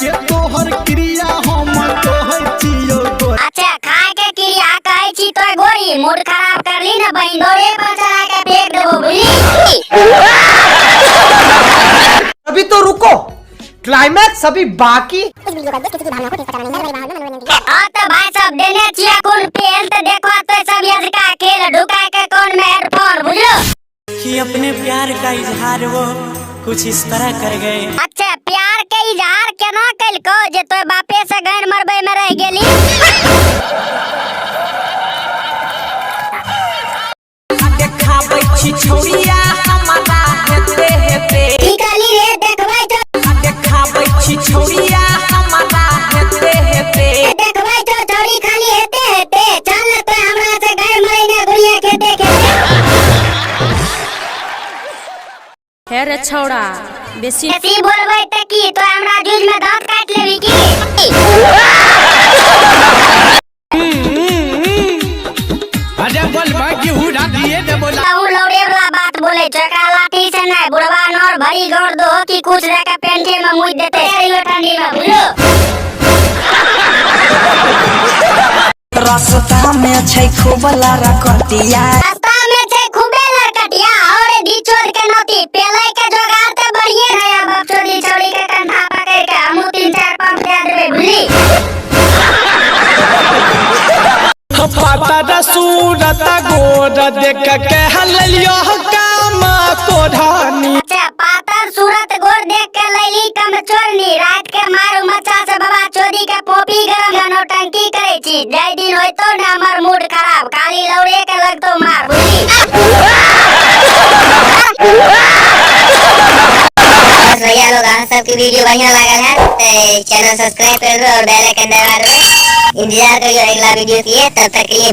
के तोहर क्रिया हम तोहर चियो। अच्छा खाए के क्रिया कहै छी तो गोरी मूड खराब करली न बहिन दौड़े पर चला के फेंक देबो बुझली। अभी तो रुको, क्लाइमैक्स अभी बाकी। हाँ तो भाई सब देने छिया कौन पेल तो देखो तो सब यजका खेल ढुका के कौन में हेडफोन बुझलो कि अपने प्यार का इजहार वो कुछ इस तरह कर गए। अच्छा प्यार के इजहार केना कइलको जे तोय बापे से गैर मरबे में रह गेली। देखाबै छी छोड़िया हमारा हेते हेते की कहली रे देखबै तो देखाबै छी छोड़िया हमारा हेते हेते देखबै तो छोड़ी खाली हेते हेते चल न तो हमरा से गैर मरने गुड़िया खेते खेते। हे रे छौड़ा बेसी ऐसी बोलबै त की तो हमरा जूझ में दांत काट लेबी की। अरे बोल भाई हुड़ा दिए दे बोला तू लौड़े वाला बात बोले छ एकरा लाठी से नहीं बुढ़वा नौर भरी गौर दो कि कुछ रह के पेंटे में मुझ देते रियो ठंडी में बुझलो। रास्ता में छै खूब लारा कटिया रास्ता में छै खूबे लड़कटिया और दी छोड़ के नोती पेले के जोगार ते बढ़िए नया बाप छोड़ी छोड़ी के कंधा पकड़ के हम 3-4 पंप दे देबे बुझली। पाता सूरत गोर देख के हलियो काम कोढ़ानी। अच्छा पातर सूरत गोर देख के लैली कम चोरनी रात के मारू मचा से बाबा चोरी के पोपी गरम नौटंकी करे छी जय दिन होय तो न हमर मूड खराब काली लौड़े के लगतो मार बुझली। भैया लोग आप सबकी वीडियो बढ़िया लागल है तो चैनल सब्सक्राइब कर दो और बेल आइकन दबा दो। इंतजार करिए अगला वीडियो की, तब तक के लिए।